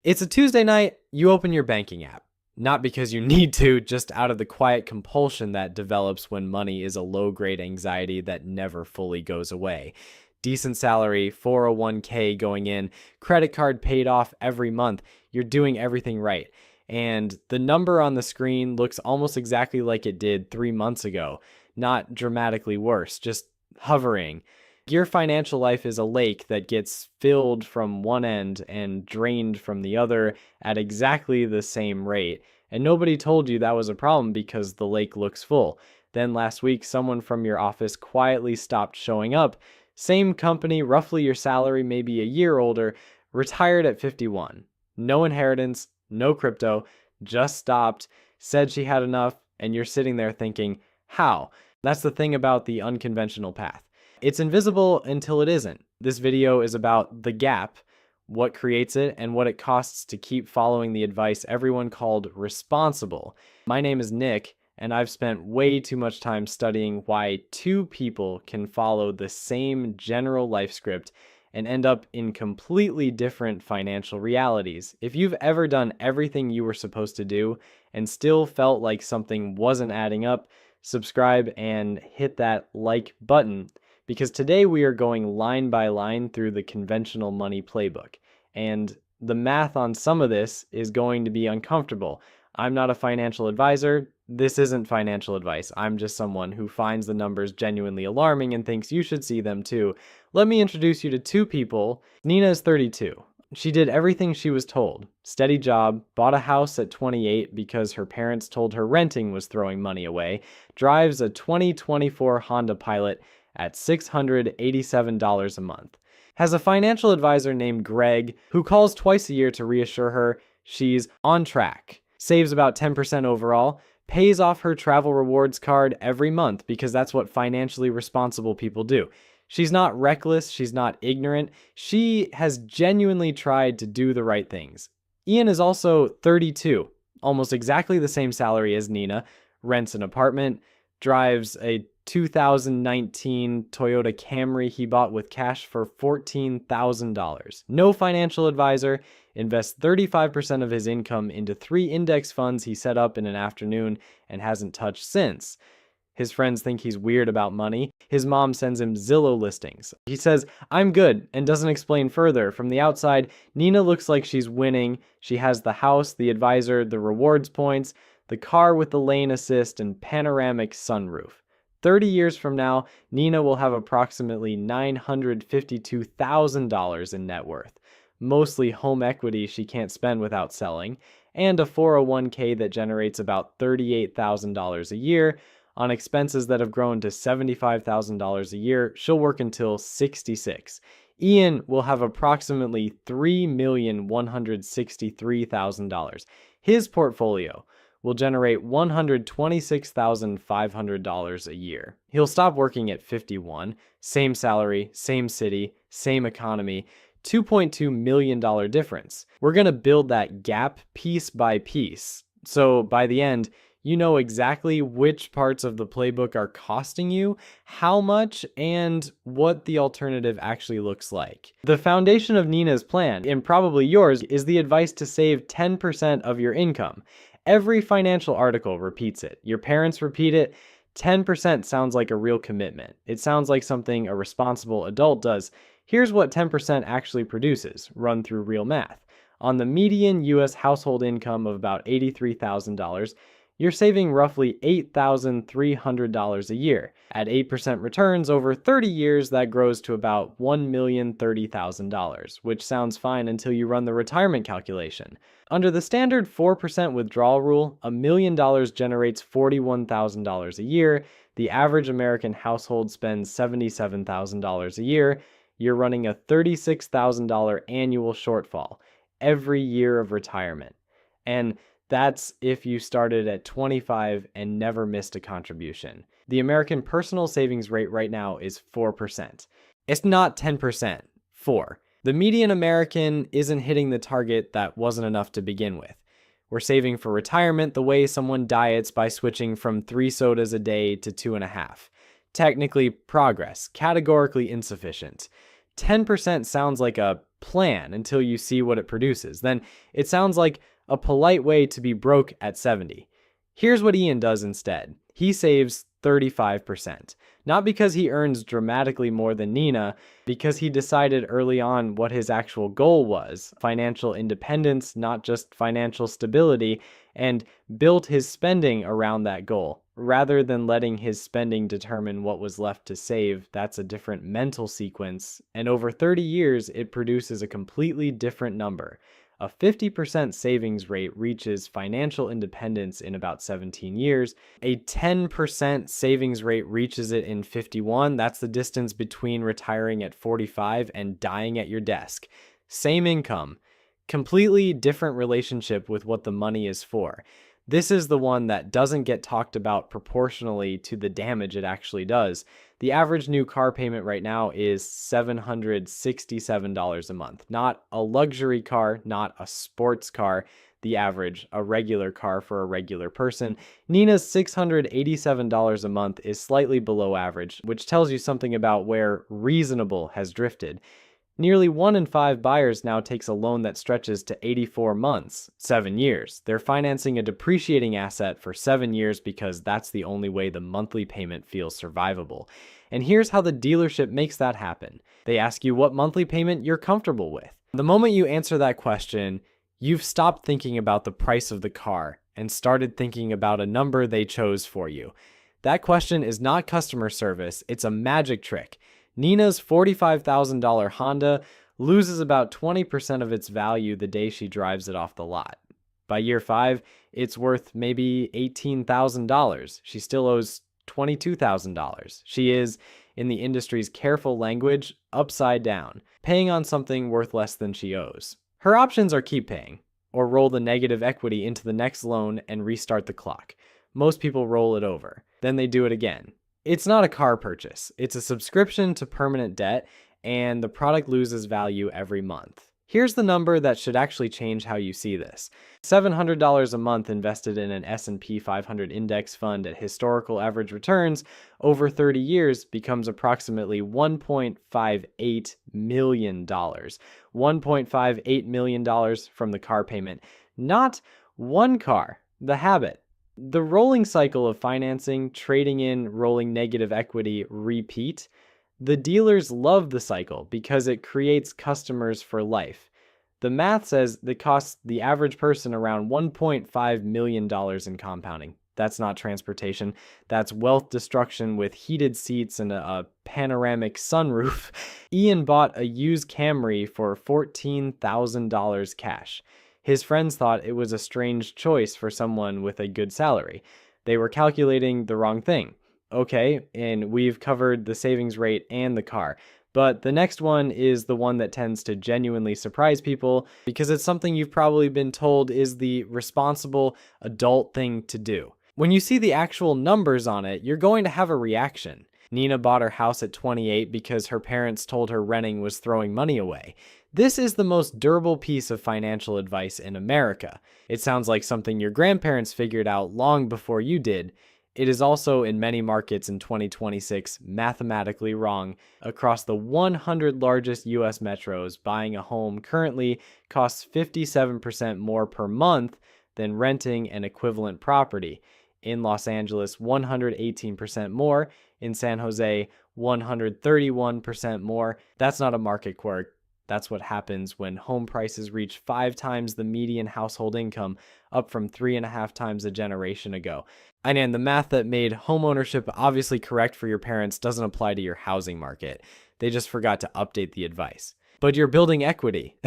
It's a Tuesday night, you open your banking app. Not because you need to, just out of the quiet compulsion that develops when money is a low-grade anxiety that never fully goes away. Decent salary, 401k going in, credit card paid off every month. You're doing everything right. And the number on the screen looks almost exactly like it did 3 months ago. Not dramatically worse, just hovering. Your financial life is a lake that gets filled from one end and drained from the other at exactly the same rate. And nobody told you that was a problem because the lake looks full. Then last week, someone from your office quietly stopped showing up. Same company, roughly your salary, maybe a year older, retired at 51. No inheritance, no crypto, just stopped, said she had enough, and you're sitting there thinking, how? That's the thing about the unconventional path. It's invisible until it isn't. This video is about the gap, what creates it, and what it costs to keep following the advice everyone called responsible. My name is Nick, and I've spent way too much time studying why two people can follow the same general life script and end up in completely different financial realities. If you've ever done everything you were supposed to do and still felt like something wasn't adding up, subscribe and hit that like button, because today we are going line by line through the conventional money playbook. And the math on some of this is going to be uncomfortable. I'm not a financial advisor. This isn't financial advice. I'm just someone who finds the numbers genuinely alarming and thinks you should see them too. Let me introduce you to two people. Nina is 32. She did everything she was told. Steady job, bought a house at 28 because her parents told her renting was throwing money away, drives a 2024 Honda Pilot at $687 a month. Has a financial advisor named Greg who calls twice a year to reassure her she's on track. Saves about 10% overall, pays off her travel rewards card every month because that's what financially responsible people do. She's not reckless, she's not ignorant, she has genuinely tried to do the right things. Ian is also 32, almost exactly the same salary as Nina, rents an apartment, drives a 2019 Toyota Camry he bought with cash for $14,000. No financial advisor, invests 35% of his income into 3 index funds he set up in an afternoon and hasn't touched since. His friends think he's weird about money. His mom sends him Zillow listings. He says, "I'm good," and doesn't explain further. From the outside, Nina looks like she's winning. She has the house, the advisor, the rewards points, the car with the lane assist, and panoramic sunroof. 30 years from now, Nina will have approximately $952,000 in net worth, mostly home equity she can't spend without selling, and a 401k that generates about $38,000 a year. On expenses that have grown to $75,000 a year, she'll work until 66. Ian will have approximately $3,163,000. His portfolio will generate $126,500 a year. He'll stop working at 51, same salary, same city, same economy, $2.2 million difference. We're going to build that gap piece by piece. So by the end, you know exactly which parts of the playbook are costing you, how much, and what the alternative actually looks like. The foundation of Nina's plan, and probably yours, is the advice to save 10% of your income. Every financial article repeats it. Your parents repeat it. 10% sounds like a real commitment. It sounds like something a responsible adult does. Here's what 10% actually produces, run through real math. On the median US household income of about $83,000, you're saving roughly $8,300 a year. At 8% returns over 30 years, that grows to about $1,030,000, which sounds fine until you run the retirement calculation. Under the standard 4% withdrawal rule, $1 million generates $41,000 a year. The average American household spends $77,000 a year. You're running a $36,000 annual shortfall every year of retirement. And that's if you started at 25 and never missed a contribution. The American personal savings rate right now is 4%. It's not 10%, 4. The median American isn't hitting the target that wasn't enough to begin with. We're saving for retirement the way someone diets by switching from 3 sodas a day to 2.5. Technically progress, categorically insufficient. 10% sounds like a plan until you see what it produces. Then it sounds like a polite way to be broke at 70. Here's what Ian does instead. He saves 35%. Not because he earns dramatically more than Nina, because he decided early on what his actual goal was: financial independence, not just financial stability, and built his spending around that goal. Rather than letting his spending determine what was left to save, that's a different mental sequence, and over 30 years, it produces a completely different number. A 50% savings rate reaches financial independence in about 17 years. A 10% savings rate reaches it in 51. That's the distance between retiring at 45 and dying at your desk. Same income, completely different relationship with what the money is for. This is the one that doesn't get talked about proportionally to the damage it actually does. The average new car payment right now is $767 a month. Not a luxury car, not a sports car, the average, a regular car for a regular person. Nina's $687 a month is slightly below average, which tells you something about where reasonable has drifted. Nearly 1 in 5 buyers now takes a loan that stretches to 84 months, 7 years. They're financing a depreciating asset for 7 years because that's the only way the monthly payment feels survivable. And here's how the dealership makes that happen. They ask you what monthly payment you're comfortable with. The moment you answer that question, you've stopped thinking about the price of the car and started thinking about a number they chose for you. That question is not customer service, it's a magic trick. Nina's $45,000 Honda loses about 20% of its value the day she drives it off the lot. By year 5, it's worth maybe $18,000. She still owes $22,000. She is, in the industry's careful language, upside down, paying on something worth less than she owes. Her options are keep paying, or roll the negative equity into the next loan and restart the clock. Most people roll it over. Then they do it again. It's not a car purchase. It's a subscription to permanent debt, and the product loses value every month. Here's the number that should actually change how you see this. $700 a month invested in an S&P 500 index fund at historical average returns over 30 years becomes approximately $1.58 million. $1.58 million from the car payment. Not one car, the habit. The rolling cycle of financing, trading in, rolling negative equity, repeat. The dealers love the cycle because it creates customers for life. The math says it costs the average person around $1.5 million in compounding. That's not transportation. That's wealth destruction with heated seats and a panoramic sunroof. Ian bought a used Camry for $14,000 cash. His friends thought it was a strange choice for someone with a good salary. They were calculating the wrong thing. Okay, and we've covered the savings rate and the car. But the next one is the one that tends to genuinely surprise people because it's something you've probably been told is the responsible adult thing to do. When you see the actual numbers on it, you're going to have a reaction. Nina bought her house at 28 because her parents told her renting was throwing money away. This is the most durable piece of financial advice in America. It sounds like something your grandparents figured out long before you did. It is also, in many markets in 2026, mathematically wrong. Across the 100 largest US metros, buying a home currently costs 57% more per month than renting an equivalent property. In Los Angeles, 118% more. In San Jose, 131% more. That's not a market quirk. That's what happens when home prices reach 5 times the median household income, up from 3.5 times a generation ago. And the math that made homeownership obviously correct for your parents doesn't apply to your housing market. They just forgot to update the advice. But you're building equity.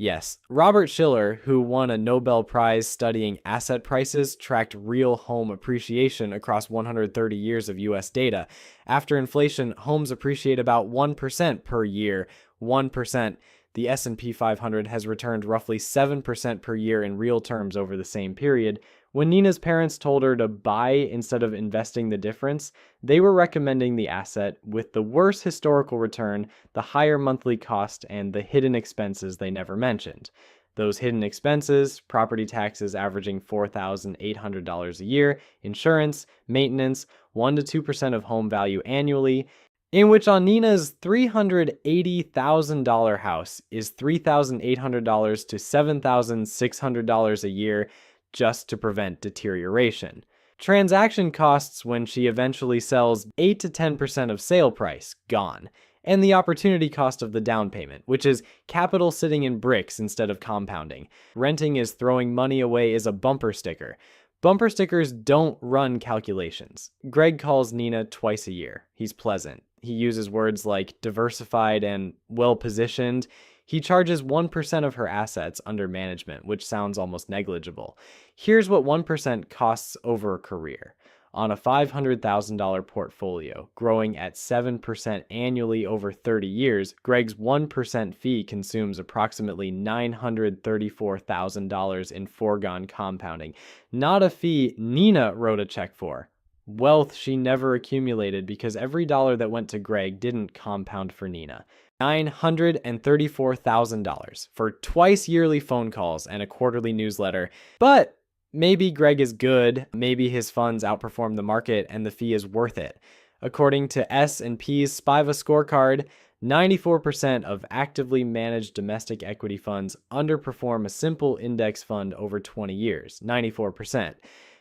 Yes. Robert Shiller, who won a Nobel Prize studying asset prices, tracked real home appreciation across 130 years of US data. After inflation, homes appreciate about 1% per year. 1%. The S&P 500 has returned roughly 7% per year in real terms over the same period. When Nina's parents told her to buy instead of investing the difference, they were recommending the asset with the worst historical return, the higher monthly cost, and the hidden expenses they never mentioned. Those hidden expenses, property taxes averaging $4,800 a year, insurance, maintenance, 1 to 2% of home value annually, in which on Nina's $380,000 house is $3,800 to $7,600 a year just to prevent deterioration. Transaction costs when she eventually sells 8 to 10% of sale price, gone. And the opportunity cost of the down payment, which is capital sitting in bricks instead of compounding. Renting is throwing money away is a bumper sticker. Bumper stickers don't run calculations. Greg calls Nina twice a year. He's pleasant. He uses words like diversified and well-positioned. He charges 1% of her assets under management, which sounds almost negligible. Here's what 1% costs over a career. On a $500,000 portfolio, growing at 7% annually over 30 years, Greg's 1% fee consumes approximately $934,000 in foregone compounding. Not a fee Nina wrote a check for. Wealth she never accumulated because every dollar that went to Greg didn't compound for Nina. $934,000 for twice yearly phone calls and a quarterly newsletter. But maybe Greg is good, maybe his funds outperform the market and the fee is worth it. According to S&P's Spiva scorecard, 94% of actively managed domestic equity funds underperform a simple index fund over 20 years, 94%.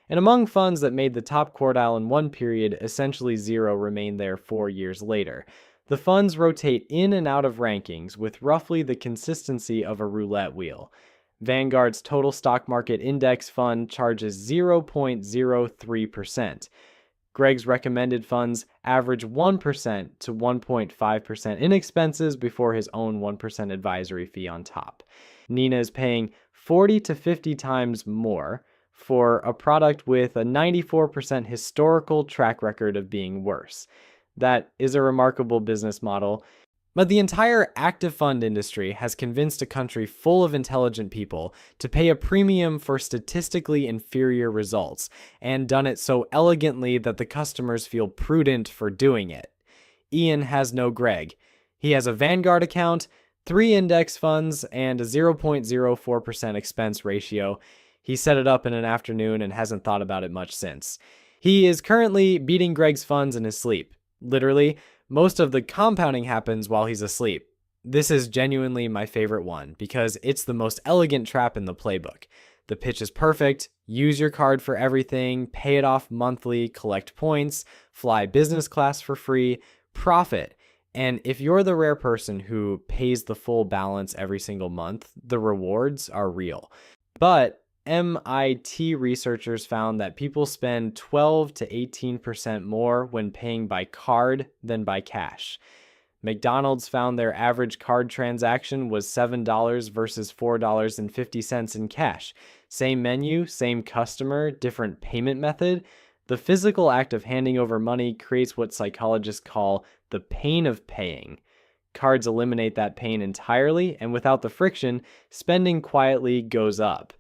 And among funds that made the top quartile in one period, essentially zero remain there 4 years later. The funds rotate in and out of rankings with roughly the consistency of a roulette wheel. Vanguard's total stock market index fund charges 0.03%. Greg's recommended funds average 1% to 1.5% in expenses before his own 1% advisory fee on top. Nina is paying 40 to 50 times more for a product with a 94% historical track record of being worse. That is a remarkable business model. But the entire active fund industry has convinced a country full of intelligent people to pay a premium for statistically inferior results, and done it so elegantly that the customers feel prudent for doing it. Ian has no Greg. He has a Vanguard account, 3 index funds, and a 0.04% expense ratio. He set it up in an afternoon and hasn't thought about it much since. He is currently beating Greg's funds in his sleep. Literally, most of the compounding happens while he's asleep. This is genuinely my favorite one because it's the most elegant trap in the playbook. The pitch is perfect. Use your card for everything, pay it off monthly, collect points, fly business class for free, profit. And if you're the rare person who pays the full balance every single month, the rewards are real. But MIT researchers found that people spend 12 to 18% more when paying by card than by cash. McDonald's found their average card transaction was $7 versus $4.50 in cash. Same menu, same customer, different payment method. The physical act of handing over money creates what psychologists call the pain of paying. Cards eliminate that pain entirely, and without the friction, spending quietly goes up.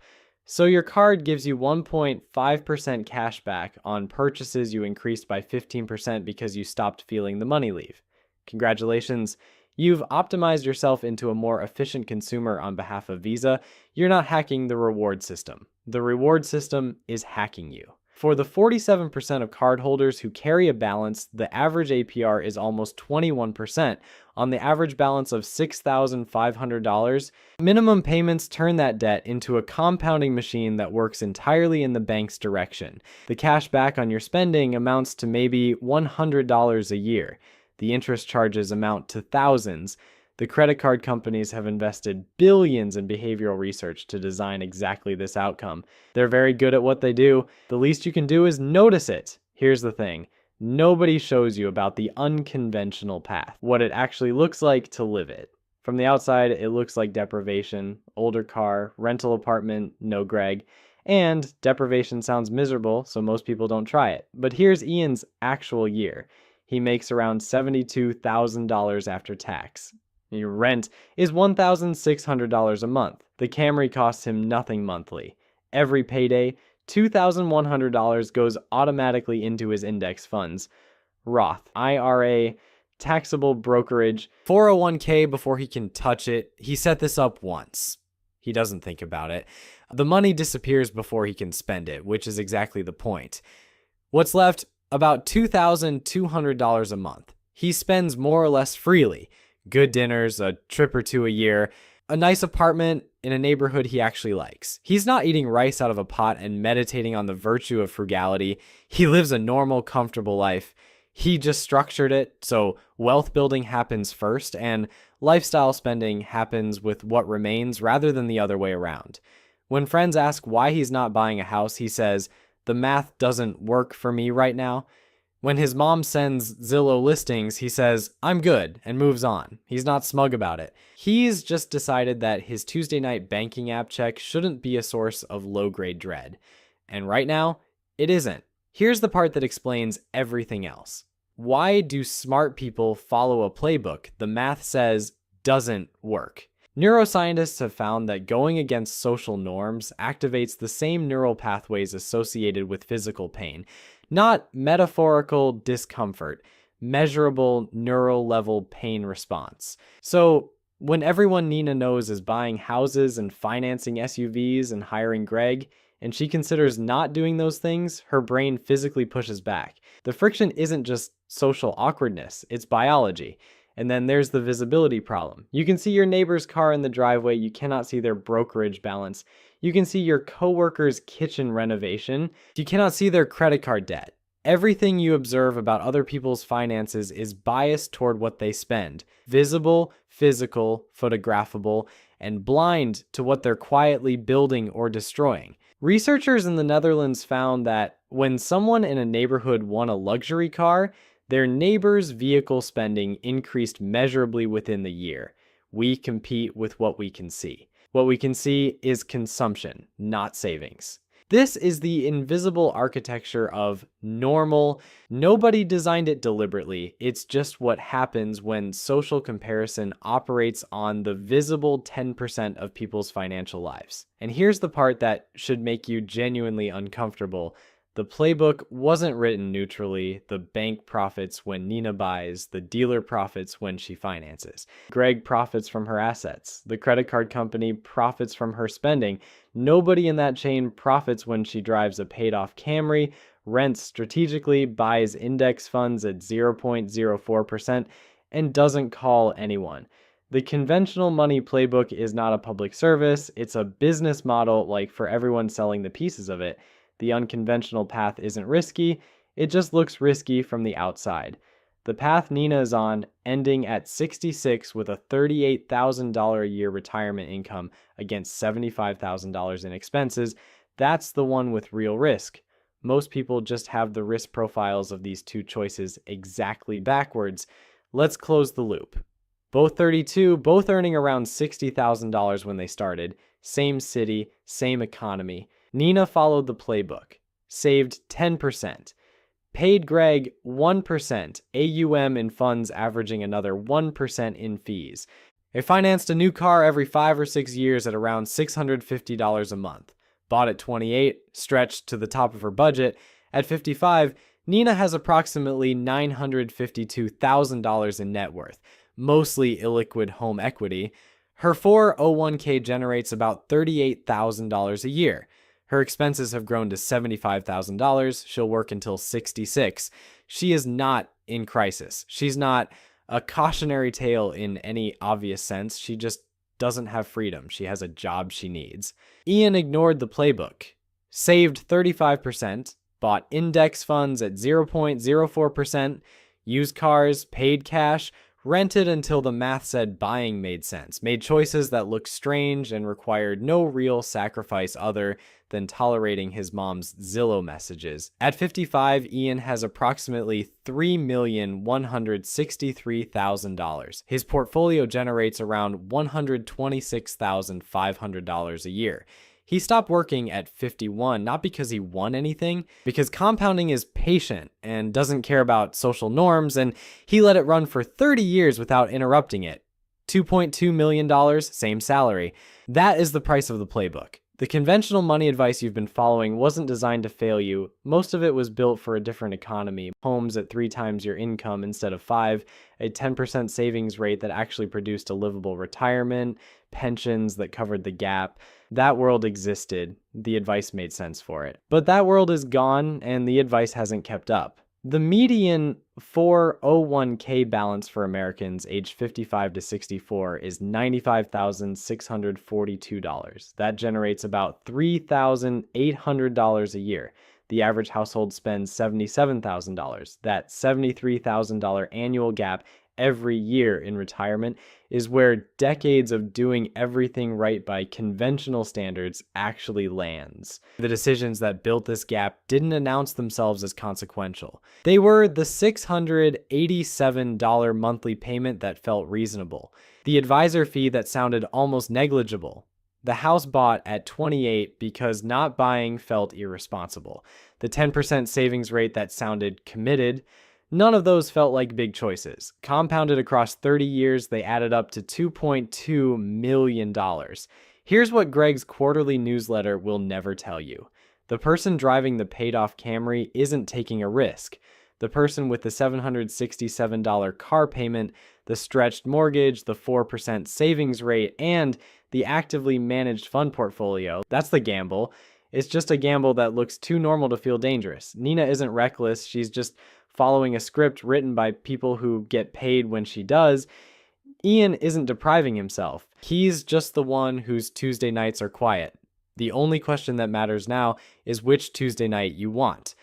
So your card gives you 1.5% cash back on purchases you increased by 15% because you stopped feeling the money leave. Congratulations, you've optimized yourself into a more efficient consumer on behalf of Visa. You're not hacking the reward system. The reward system is hacking you. For the 47% of cardholders who carry a balance, the average APR is almost 21%. On the average balance of $6,500, minimum payments turn that debt into a compounding machine that works entirely in the bank's direction. The cash back on your spending amounts to maybe $100 a year. The interest charges amount to thousands. The credit card companies have invested billions in behavioral research to design exactly this outcome. They're very good at what they do. The least you can do is notice it. Here's the thing. Nobody shows you about the unconventional path, what it actually looks like to live it. From the outside, it looks like deprivation, older car, rental apartment, no Greg, and deprivation sounds miserable, so most people don't try it. But here's Ian's actual year. He makes around $72,000 after tax. Your rent is $1,600 a month. The Camry costs him nothing monthly. Every payday, $2,100 goes automatically into his index funds. Roth, IRA, taxable brokerage, 401k before he can touch it. He set this up once. He doesn't think about it. The money disappears before he can spend it, which is exactly the point. What's left? About $2,200 a month. He spends more or less freely. Good dinners, a trip or two a year, a nice apartment in a neighborhood he actually likes. He's not eating rice out of a pot and meditating on the virtue of frugality. He lives a normal, comfortable life. He just structured it so wealth building happens first and lifestyle spending happens with what remains rather than the other way around. When friends ask why he's not buying a house, he says, "The math doesn't work for me right now." When his mom sends Zillow listings, he says, "I'm good," and moves on. He's not smug about it. He's just decided that his Tuesday night banking app check shouldn't be a source of low-grade dread. And right now, it isn't. Here's the part that explains everything else. Why do smart people follow a playbook the math says doesn't work? Neuroscientists have found that going against social norms activates the same neural pathways associated with physical pain. Not metaphorical discomfort, measurable neural level pain response. So when everyone Nina knows is buying houses and financing SUVs and hiring Greg, and she considers not doing those things, her brain physically pushes back. The friction isn't just social awkwardness, it's biology. And then there's the visibility problem. You can see your neighbor's car in the driveway, you cannot see their brokerage balance. You can see your coworker's kitchen renovation. You cannot see their credit card debt. Everything you observe about other people's finances is biased toward what they spend. Visible, physical, photographable, and blind to what they're quietly building or destroying. Researchers in the Netherlands found that when someone in a neighborhood won a luxury car, their neighbor's vehicle spending increased measurably within the year. We compete with what we can see. What we can see is consumption, not savings. This is the invisible architecture of normal. Nobody designed it deliberately. It's just what happens when social comparison operates on the visible 10% of people's financial lives. And here's the part that should make you genuinely uncomfortable. The playbook wasn't written neutrally. The bank profits when Nina buys. The dealer profits when she finances. Greg profits from her assets. The credit card company profits from her spending. Nobody in that chain profits when she drives a paid-off Camry, rents strategically, buys index funds at 0.04%, and doesn't call anyone. The conventional money playbook is not a public service. It's a business model, like for everyone selling the pieces of it. The unconventional path isn't risky, it just looks risky from the outside. The path Nina is on, ending at 66 with a $38,000 a year retirement income against $75,000 in expenses, that's the one with real risk. Most people just have the risk profiles of these two choices exactly backwards. Let's close the loop. Both 32, both earning around $60,000 when they started, same city, same economy. Nina followed the playbook, saved 10%, paid Greg 1%, AUM in funds averaging another 1% in fees. They financed a new car every 5 or 6 years at around $650 a month. Bought at 28, stretched to the top of her budget. At 55, Nina has approximately $952,000 in net worth, mostly illiquid home equity. Her 401k generates about $38,000 a year. Her expenses have grown to $75,000. She'll work until 66. She is not in crisis. She's not a cautionary tale in any obvious sense. She just doesn't have freedom. She has a job she needs. Ian ignored the playbook, saved 35%, bought index funds at 0.04%, used cars, paid cash, rented until the math said buying made sense, made choices that looked strange and required no real sacrifice other than tolerating his mom's Zillow messages. At 55, Ian has approximately $3,163,000. His portfolio generates around $126,500 a year. He stopped working at 51, not because he won anything, because compounding is patient and doesn't care about social norms, and he let it run for 30 years without interrupting it. $2.2 million, same salary. That is the price of the playbook. The conventional money advice you've been following wasn't designed to fail you. Most of it was built for a different economy. Homes at 3 times your income instead of 5, a 10% savings rate that actually produced a livable retirement, pensions that covered the gap. That world existed. The advice made sense for it. But that world is gone and the advice hasn't kept up. The median 401k balance for Americans aged 55 to 64 is $95,642. That generates about $3,800 a year. The average household spends $77,000. That $73,000 annual gap every year in retirement is where decades of doing everything right by conventional standards actually lands. The decisions that built this gap didn't announce themselves as consequential. They were the $687 monthly payment that felt reasonable, the advisor fee that sounded almost negligible, the house bought at 28 because not buying felt irresponsible, the 10% savings rate that sounded committed. None of those felt like big choices. Compounded across 30 years, they added up to $2.2 million. Here's what Greg's quarterly newsletter will never tell you. The person driving the paid-off Camry isn't taking a risk. The person with the $767 car payment, the stretched mortgage, the 4% savings rate, and the actively managed fund portfolio, that's the gamble. It's just a gamble that looks too normal to feel dangerous. Nina isn't reckless, she's just following a script written by people who get paid when she does. Ian isn't depriving himself. He's just the one whose Tuesday nights are quiet. The only question that matters now is which Tuesday night you want.